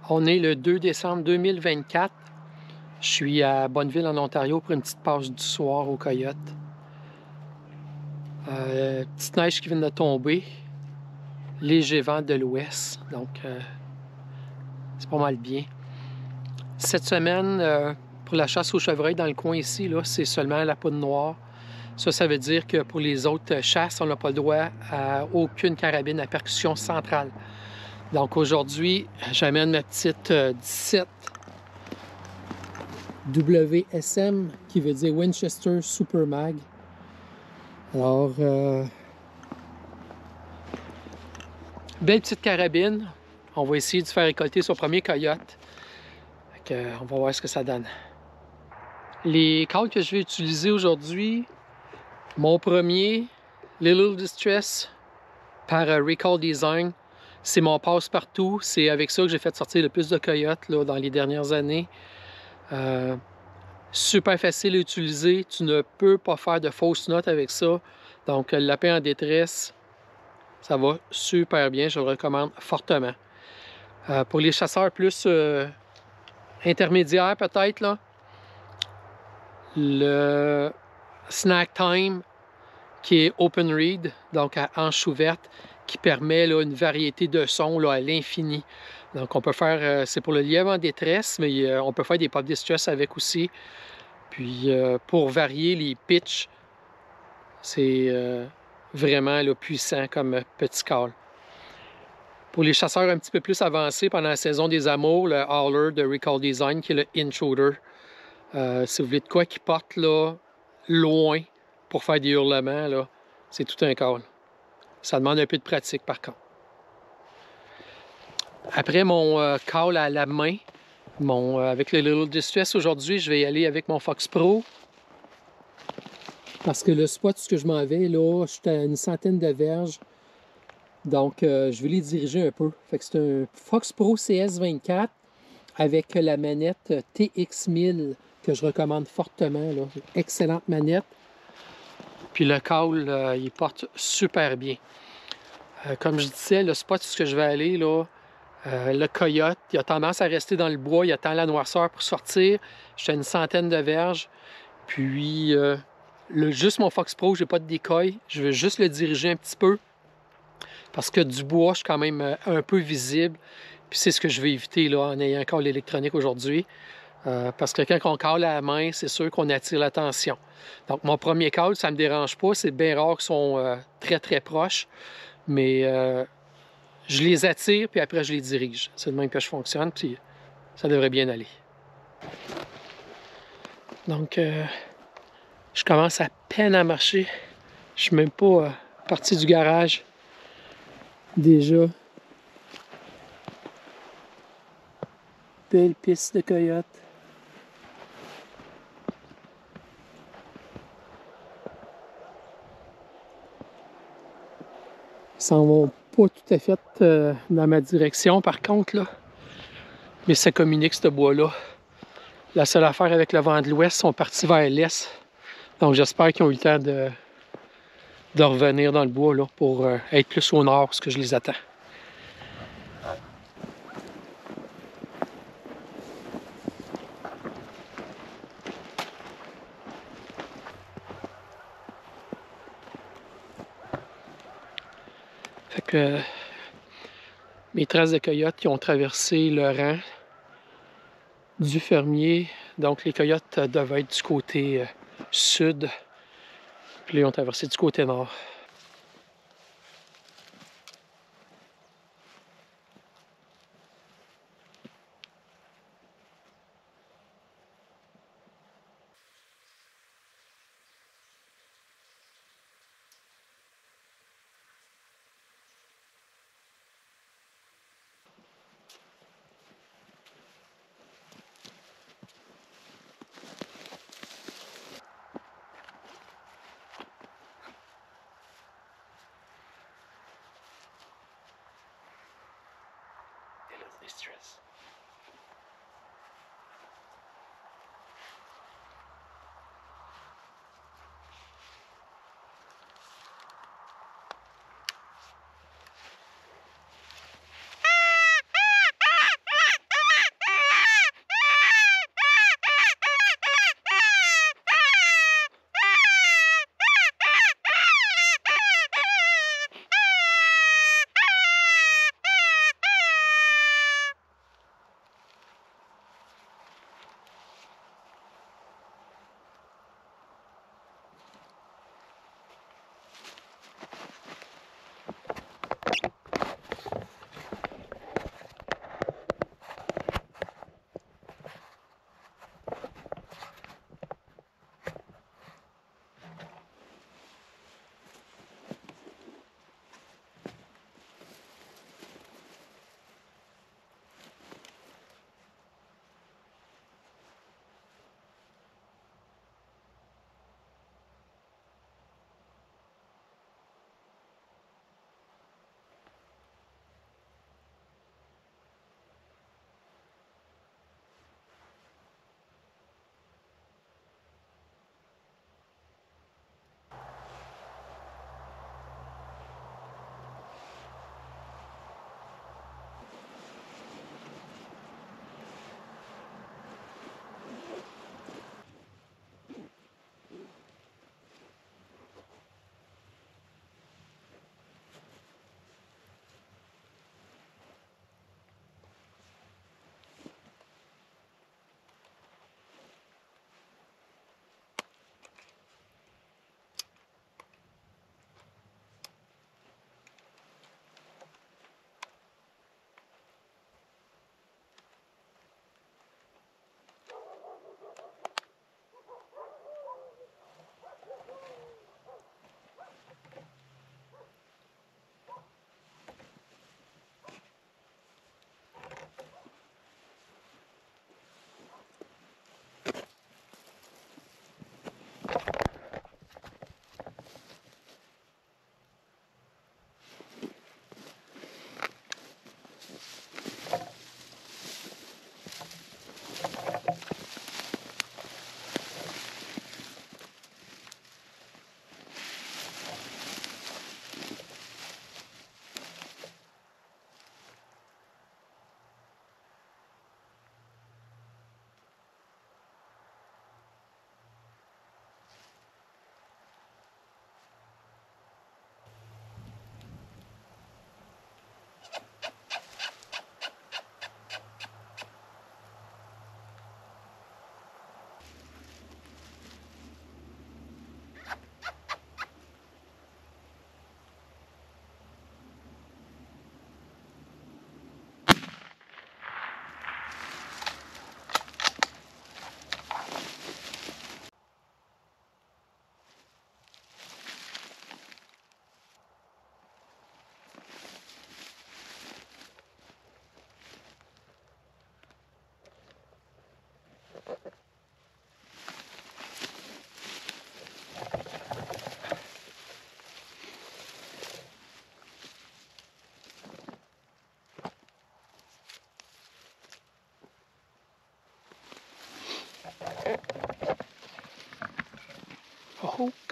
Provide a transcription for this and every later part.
On est le 2 décembre 2024. Je suis à Bonneville, en Ontario, pour une petite pause du soir aux coyotes. Petite neige qui vient de tomber. Léger vent de l'ouest, donc c'est pas mal bien. Cette semaine, pour la chasse aux chevreuils dans le coin ici, c'est seulement la poudre noire. Ça veut dire que pour les autres chasses, on n'a pas le droit à aucune carabine à percussion centrale. Donc aujourd'hui, j'amène ma petite 17 WSM, qui veut dire Winchester Super Mag. Alors, belle petite carabine. On va essayer de faire récolter son premier coyote. On va voir ce que ça donne. Les calls que je vais utiliser aujourd'hui, mon premier, Little Distress par Recall Design. C'est mon passe-partout. C'est avec ça que j'ai fait sortir le plus de coyotes là, dans les dernières années. Super facile à utiliser. Tu ne peux pas faire de fausses notes avec ça. Donc, le lapin en détresse, ça va super bien. Je le recommande fortement. Pour les chasseurs plus intermédiaires, peut-être, là, le Snack Time, qui est Open Reed, donc à hanche ouverte, qui permet là, une variété de sons là, à l'infini. Donc, on peut faire, c'est pour le lièvre en détresse, mais on peut faire des pop distress avec aussi. Puis, pour varier les pitchs, c'est vraiment là, puissant comme petit call. Pour les chasseurs un petit peu plus avancés pendant la saison des amours, le Howler de Recall Design, qui est le Intruder. Si vous voulez de quoi qui porte là, loin pour faire des hurlements, c'est tout un call. Ça demande un peu de pratique par contre. Après mon call à la main, avec le Little Distress aujourd'hui, je vais y aller avec mon Fox Pro. Parce que le spot où je m'en vais, là, je suis à une centaine de verges. Donc, je vais les diriger un peu. Fait que c'est un Fox Pro CS24 avec la manette TX1000 que je recommande fortement. Là. Excellente manette. Puis le call, il porte super bien. Comme je disais, le spot où je vais aller, là, le coyote, il a tendance à rester dans le bois, il attend la noirceur pour sortir. J'étais à une centaine de verges. Puis, juste mon Fox Pro, j'ai pas de decoy. Je vais juste le diriger un petit peu. Parce que du bois, je suis quand même un peu visible. Puis c'est ce que je vais éviter là, en ayant un call électronique aujourd'hui. Parce que quand on call à la main, c'est sûr qu'on attire l'attention. Donc mon premier call, ça ne me dérange pas. C'est bien rare qu'ils sont très très proches. Mais je les attire, puis après je les dirige. C'est de même que je fonctionne, puis ça devrait bien aller. Donc je commence à peine à marcher. Je suis même pas parti du garage. Déjà. Belle piste de coyote. Ils s'en vont pas tout à fait dans ma direction par contre, là. Mais ça communique ce bois-là. La seule affaire avec le vent de l'ouest, ils sont partis vers l'est. Donc j'espère qu'ils ont eu le temps de revenir dans le bois là, pour être plus au nord parce que je les attends. Fait que mes traces de coyotes qui ont traversé le rang du fermier. Donc les coyotes devaient être du côté sud. Puis là, ils ont traversé du côté nord. Distress.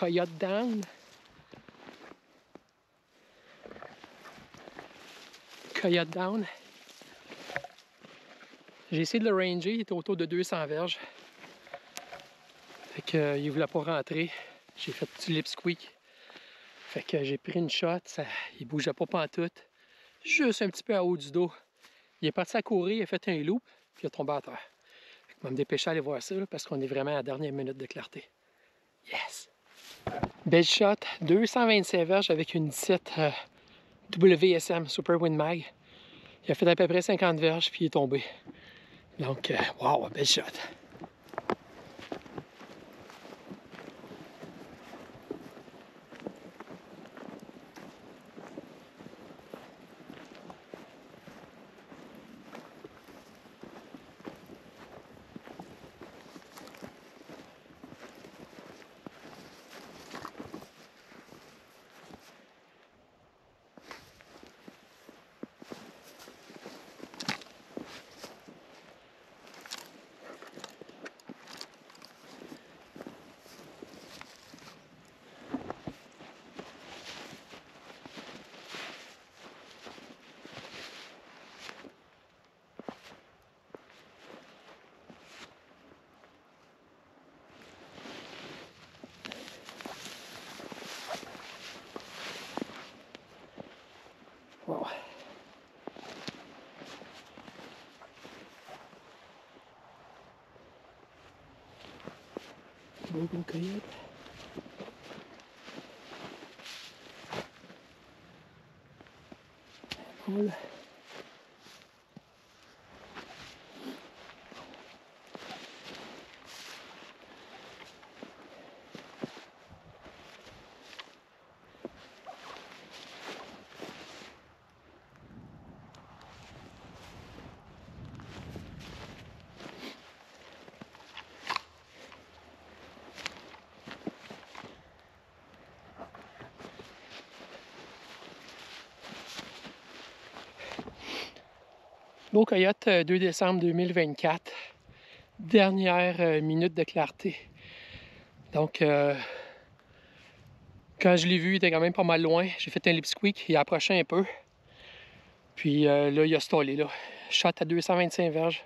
Coyote Down. Coyote Down. J'ai essayé de le ranger, il était autour de 200 verges. Fait que il voulait pas rentrer. J'ai fait du lip squeak. Fait que j'ai pris une shot, il bougeait pas pantoute. Juste un petit peu à haut du dos. Il est parti à courir, il a fait un loop, puis il est tombé à terre. Fait que je vais me dépêcher à aller voir ça, là, parce qu'on est vraiment à la dernière minute de clarté. Yes! Belle shot, 225 verges avec une 17 WSM Super Wind Mag. Il a fait à peu près 50 verges, puis il est tombé. Donc, wow, belle shot! Wow. Beau coyote. Voilà. Beau coyote, 2 décembre 2024. Dernière minute de clarté. Donc, quand je l'ai vu, il était quand même pas mal loin. J'ai fait un lip squeak, il a approché un peu. Puis là, il a stallé. Là. Shot à 225 verges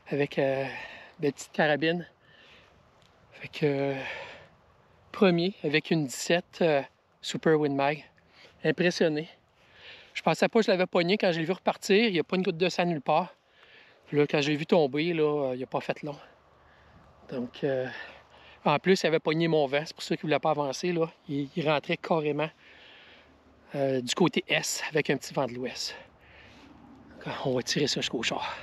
avec des petites carabines. Fait que premier avec une 17 Super Wind Mag. Impressionné. Je pensais pas que je l'avais pogné quand je l'ai vu repartir. Il n'y a pas une goutte de sang nulle part. Puis là, quand je l'ai vu tomber, là, il n'a pas fait long. Donc, en plus, il avait pogné mon vent. C'est pour ça qu'il ne voulait pas avancer. Là. Il rentrait carrément du côté est avec un petit vent de l'ouest. On va tirer ça jusqu'au char.